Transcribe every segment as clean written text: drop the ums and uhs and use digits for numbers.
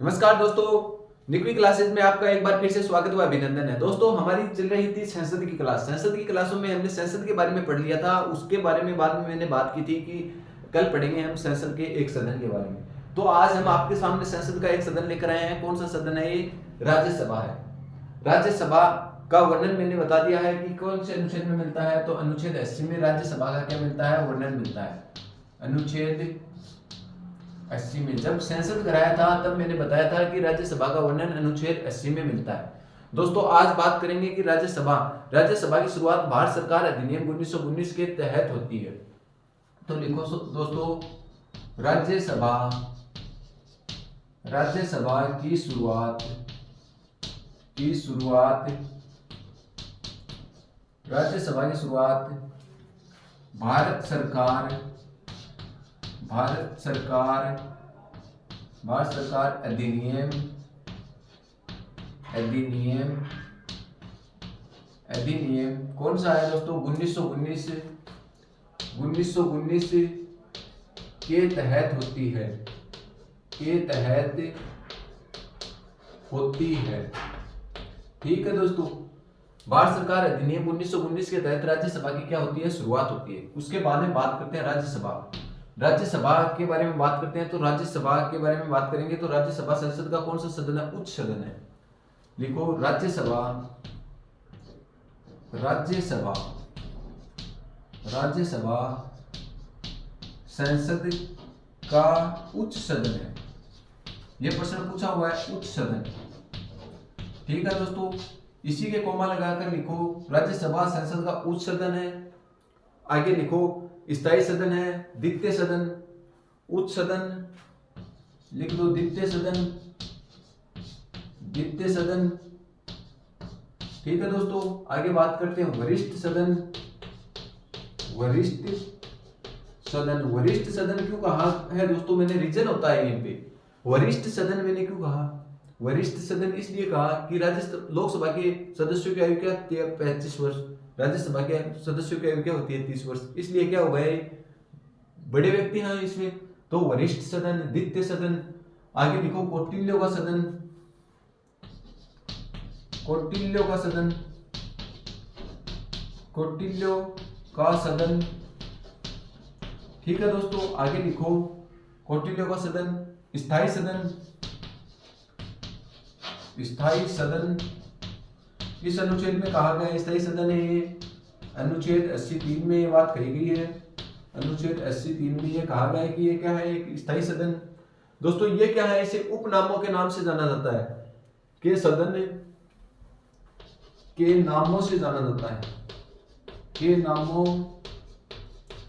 नमस्कार दोस्तों, निकवी क्लासेस में आपका एक बार फिर से स्वागत व अभिनंदन है। दोस्तों, हमारी चल रही थी संसद की क्लास। संसद की क्लासों में हमने संसद के बारे में पढ़ लिया था। उसके बारे में बाद में मैंने बात की थी कि कल पढ़ेंगे हम संसद के एक सदन के बारे में। तो आज हम आपके सामने संसद का एक सदन लेकर आए हैं। कौन सा सदन है ये? राज्यसभा है। राज्यसभा का वर्णन मैंने बता दिया है कि कौन से अनुच्छेद में मिलता है। तो अनुच्छेद 80 में राज्यसभा का क्या मिलता है? वर्णन मिलता है। अनुच्छेद 80 में जब संसद कराया था तब मैंने बताया था कि राज्यसभा का वर्णन अनुच्छेद 80 में मिलता है। दोस्तों, आज बात करेंगे कि राज्यसभा की शुरुआत भारत सरकार अधिनियम 1919 के तहत होती है। तो लिखो दोस्तों, राज्यसभा की शुरुआत भारत सरकार अधिनियम कौन सा है दोस्तों? 1919 के तहत होती है। ठीक है दोस्तों, भारत सरकार अधिनियम 1919 के तहत राज्यसभा की क्या होती है? शुरुआत होती है। उसके बाद में बात करते हैं राज्यसभा के बारे में बात करते हैं। तो राज्यसभा के बारे में बात करेंगे तो राज्यसभा संसद का कौन सा सदन है? उच्च सदन है। लिखो, राज्यसभा संसद का उच्च सदन है। यह प्रश्न पूछा हुआ है, उच्च सदन। ठीक है दोस्तों, इसी के कोमा लगाकर लिखो, राज्यसभा संसद का उच्च सदन है। आगे लिखो, स्थायी सदन है, द्वितीय सदन, उच्च सदन, लिख दो द्वितीय सदन। ठीक है दोस्तों, आगे बात करते हैं वरिष्ठ सदन क्यों कहा है दोस्तों? मैंने रीजन होता है यहाँ पे। वरिष्ठ सदन मैंने क्यों कहा? वरिष्ठ सदन इसलिए कहा कि लोकसभा के सदस्यों की आयु क्या होती है? 35 वर्ष। राज्यसभा के सदस्यों की आयु क्या होती है? 30 वर्ष। इसलिए क्या हुआ है, बड़े व्यक्ति हैं इसमें। तो वरिष्ठ सदन, द्वितीय सदन। आगे लिखो, कौटिल्य का सदन। ठीक है दोस्तों, आगे लिखो, कौटिल्य का सदन। स्थायी सदन इस अनुच्छेद में कहा गया स्थायी सदन है ये। अनुच्छेद 83 में ये बात कही गई है। अनुच्छेद 83 में ये कहा गया है कि ये क्या है? एक स्थायी सदन। दोस्तों, ये क्या है? इसे उपनामों के नाम से जाना जाता है। के सदन के नामों से जाना जाता है। के नामों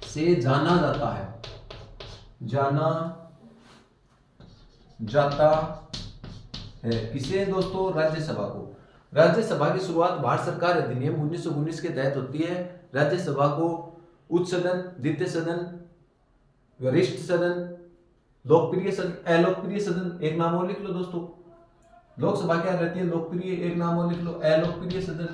से जाना जाता है। किसे दोस्तों? राज्यसभा को। राज्यसभा की शुरुआत भारत सरकार अधिनियम 1919 के तहत होती है। राज्यसभा को उच्च सदन, द्वितीय सदन, वरिष्ठ सदन, लोकप्रिय सदन, अलोकप्रिय सदन, एक नाम और लिख लो दोस्तों। लोकसभा क्या रहती है? लोकप्रिय, एक नाम और लिख लो, अलोकप्रिय सदन।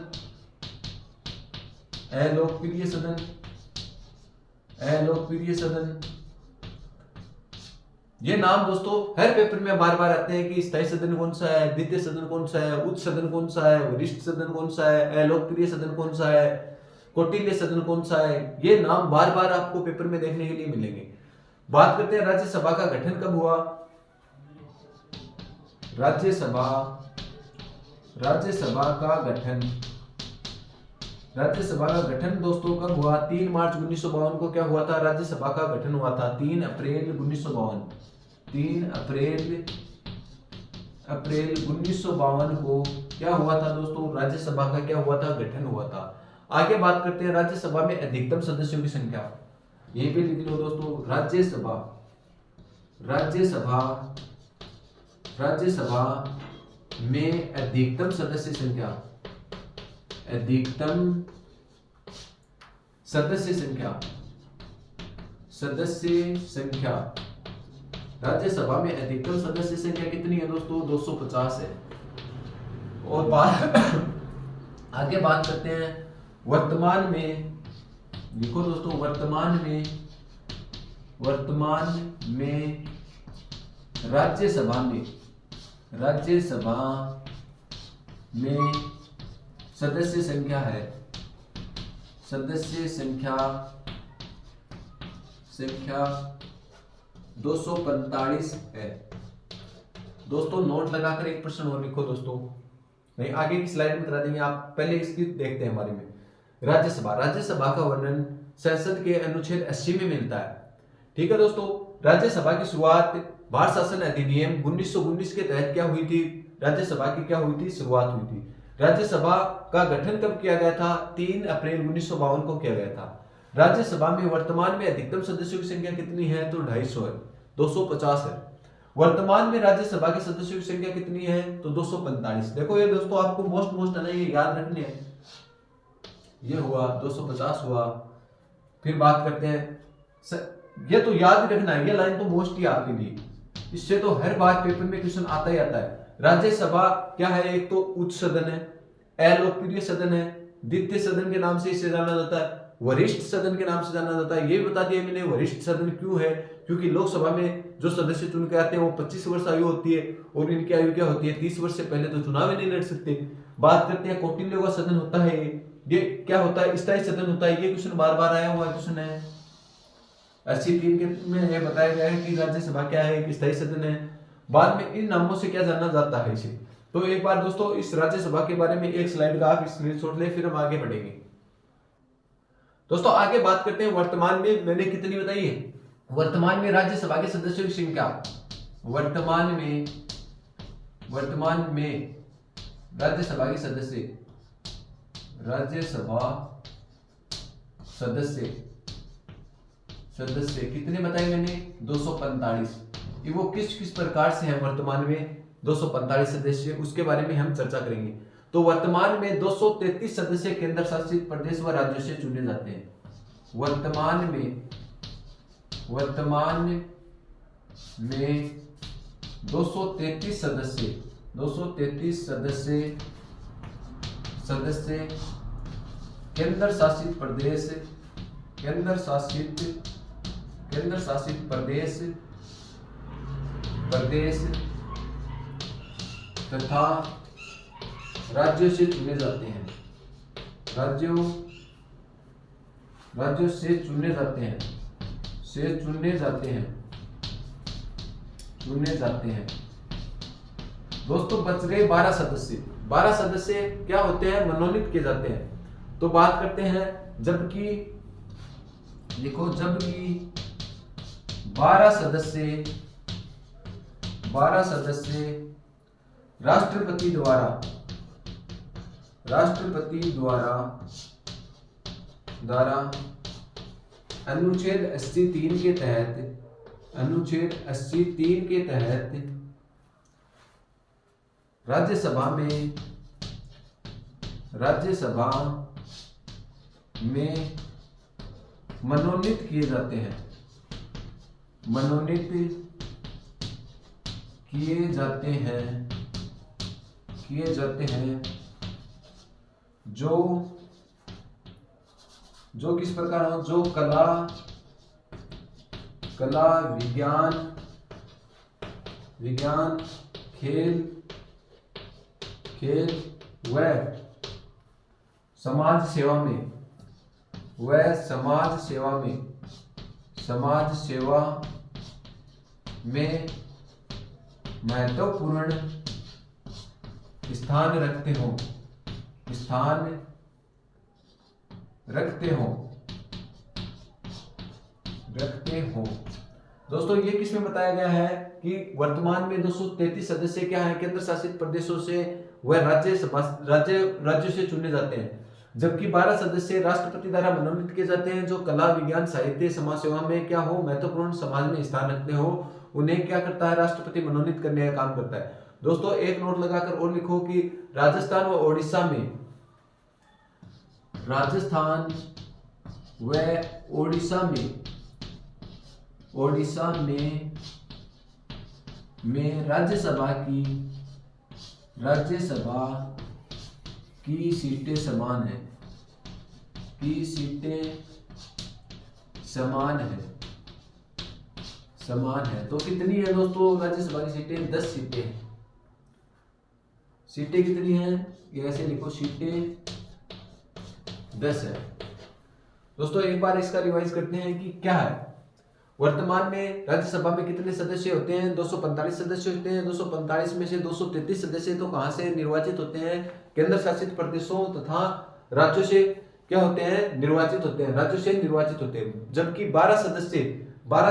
ये नाम दोस्तों हर पेपर में बार बार आते हैं कि स्थायी सदन कौन सा है, द्वितीय सदन कौन सा है, उच्च सदन कौन सा है, वरिष्ठ सदन कौन सा है, अलोकप्रिय सदन कौन सा है, कौटिल्य सदन कौन सा है। ये नाम बार बार आपको पेपर में देखने के लिए मिलेंगे। बात करते हैं राज्यसभा का गठन कब हुआ? राज्यसभा का गठन दोस्तों कब हुआ? 3 मार्च 1952 को क्या हुआ था? राज्यसभा का गठन हुआ था। 3 अप्रैल 1952 को क्या हुआ था दोस्तों? राज्यसभा का क्या हुआ था? गठन हुआ था। आगे बात करते हैं राज्यसभा में अधिकतम सदस्यों की संख्या। ये भी लिख लो दोस्तों, राज्यसभा में अधिकतम सदस्य संख्या। राज्यसभा में अधिकतम सदस्य संख्या कितनी है दोस्तों? 250 है। और आगे बात करते हैं वर्तमान में। लिखो दोस्तों, वर्तमान में राज्यसभा में राज्यसभा में सदस्य संख्या है, सदस्य संख्या 245 है। दोस्तों नोट लगाकर एक प्रश्न और लिखो दोस्तों, नहीं आगे की स्लाइड में करा देंगे, आप पहले इसकी देखते हैं हमारे में। राज्यसभा, राज्यसभा का वर्णन संसद के अनुच्छेद 80 में मिलता है। ठीक है दोस्तों, राज्यसभा की शुरुआत भारत शासन अधिनियम 1919 के तहत क्या हुई थी, राज्यसभा की क्या हुई थी, शुरुआत हुई थी। राज्यसभा का गठन कब किया गया था, 3 अप्रैल 1952 को किया गया था। राज्यसभा में वर्तमान में अधिकतम सदस्यों की संख्या कितनी है, तो 250 है, 250 है। वर्तमान में राज्यसभा के सदस्यों की संख्या कितनी है, तो 245। देखो ये दोस्तों आपको मोस्ट है ना, ये याद रखने हैं। ये हुआ 250 हुआ। फिर बात करते हैं, ये तो याद रखना है, ये लाइन तो मोस्ट ही आपके लिए, इससे तो हर बार पेपर में क्वेश्चन आता ही आता है। राज्यसभा क्या है, एक तो उच्च सदन है, अलोकप्रिय सदन है, द्वितीय सदन के नाम से इसे जाना जाता है, वरिष्ठ सदन के नाम से जाना जाता है। ये भी बता दिया मैंने वरिष्ठ सदन क्यों है, क्योंकि लोकसभा में जो सदस्य चुन के आते हैं वो 25 वर्ष आयु होती है और इनकी आयु क्या होती है, 30 वर्ष से पहले तो चुनाव ही नहीं लड़ सकते। बात करते हैं कौटिल्य का सदन होता है, ये क्या होता है, स्थायी सदन होता है। ये क्वेश्चन बार बार आया हुआ क्वेश्चन है, 83 के में ये बताया गया है कि राज्यसभा क्या है, एक स्थायी सदन है। बाद में इन नामों से क्या जाना जाता है इसे। तो एक बार दोस्तों इस राज्यसभा के बारे में एक स्लाइड का आप स्क्रीनशॉट ले, फिर हम आगे बढ़ेंगे। दोस्तों आगे बात करते हैं, वर्तमान में मैंने कितनी बताई है, वर्तमान में राज्यसभा के सदस्यों की संख्या, वर्तमान में राज्यसभा के सदस्य कितने बताए मैंने, 245। वो किस प्रकार से है वर्तमान में 245 सदस्य, उसके बारे में हम चर्चा करेंगे। तो वर्तमान में 233 सदस्य केंद्र शासित प्रदेश व राज्यों से चुने जाते हैं। वर्तमान में 233 सदस्य केंद्र शासित प्रदेश तथा राज्यों से चुने जाते हैं, राज्यों से चुने जाते हैं। दोस्तों बच गए 12 सदस्य। 12 सदस्य क्या होते हैं, मनोनीत किए जाते हैं। तो बात करते हैं, जबकि 12 सदस्य राष्ट्रपति द्वारा अनुच्छेद 83 के तहत राज्यसभा में मनोनीत किए जाते हैं, जो किस प्रकार हो, जो कला विज्ञान खेल व समाज सेवा में महत्वपूर्ण स्थान रखते हो। दोस्तों ये किसमें बताया गया है कि वर्तमान में 233 सदस्य क्या है, केंद्र शासित प्रदेशों से वह राज्यों से चुने जाते हैं, जबकि 12 सदस्य राष्ट्रपति द्वारा मनोनीत किए जाते हैं, जो कला विज्ञान साहित्य समाज सेवा में क्या हो, महत्वपूर्ण समाज में स्थान रखते हो। उन्हें क्या करता है, राष्ट्रपति मनोनीत करने का काम करता है। दोस्तों एक नोट लगाकर और लिखो कि राजस्थान व ओडिशा में राज्यसभा की सीटें समान है। तो कितनी है दोस्तों राज्यसभा की सीटें, 10 सीटें हैं। सीटें कितनी हैं, ये ऐसे लिखो, सीटें 10 है। दोस्तों एक बार इसका रिवाइज करते हैं कि क्या है। वर्तमान में राज्यसभा में कितने सदस्य होते हैं, 245 सदस्य होते हैं। 245 में से 233 सदस्य तो कहां से निर्वाचित होते हैं, केंद्र शासित प्रदेशों तथा राज्यों से क्या होते हैं, निर्वाचित होते हैं, राज्यों से निर्वाचित होते हैं। जबकि 12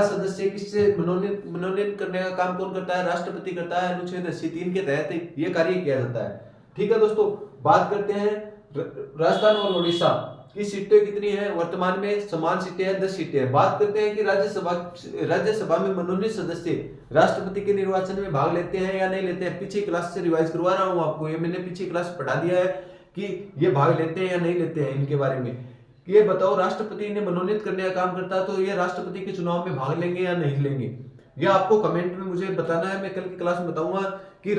सदस्य किससे मनोनीत करने का काम कौन करता है, राष्ट्रपति करता है। अनुच्छेद 83 के तहत ये कार्य किया जाता है। ठीक है दोस्तों, बात करते हैं राजस्थान और उड़ीसा की सीटें कितनी है। वर्तमान में समान सीटें हैं, 10 सीटें हैं। बात करते हैं कि राज्यसभा में मनोनीत सदस्य राष्ट्रपति के निर्वाचन में भाग लेते हैं या नहीं लेते हैं। पीछे क्लास से रिवाइज करवा रहा हूं आपको, ये मैंने पीछे क्लास पढ़ा दिया है कि ये भाग लेते हैं या नहीं लेते हैं। इनके बारे में ये बताओ, राष्ट्रपति इन्हें मनोनीत करने का काम करता है तो ये राष्ट्रपति के चुनाव में भाग लेंगे या नहीं लेंगे, यह आपको कमेंट में मुझे बताना है। मैं कल की क्लास में बताऊंगा कि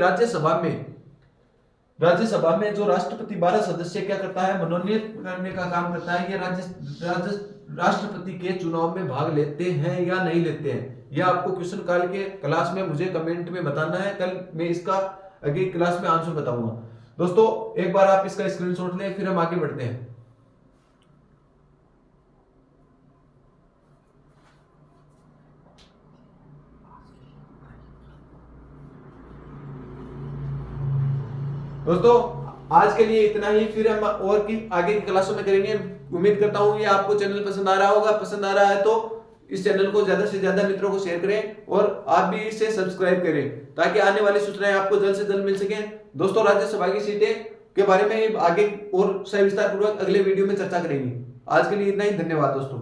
राज्यसभा में जो राष्ट्रपति 12 सदस्य क्या करता है, मनोनीत करने का काम करता है। ये राष्ट्रपति के चुनाव में भाग लेते हैं या नहीं लेते हैं, यह आपको क्वेश्चन काल के क्लास में मुझे कमेंट में बताना है। कल मैं इसका अगली क्लास में आंसर बताऊंगा। दोस्तों एक बार आप इसका स्क्रीनशॉट लें, फिर हम आगे बढ़ते हैं। दोस्तों आज के लिए इतना ही, फिर हम और की आगे की क्लासों में करेंगे। उम्मीद करता हूं ये आपको चैनल पसंद आ रहा होगा। पसंद आ रहा है तो इस चैनल को ज्यादा से ज्यादा मित्रों को शेयर करें और आप भी इसे सब्सक्राइब करें ताकि आने वाली सूचनाएं आपको जल्द से जल्द मिल सके। दोस्तों राज्यसभा की सीटें के बारे में आगे और सविस्तार पूर्वक अगले वीडियो में चर्चा करेंगे। आज के लिए इतना ही, धन्यवाद दोस्तों।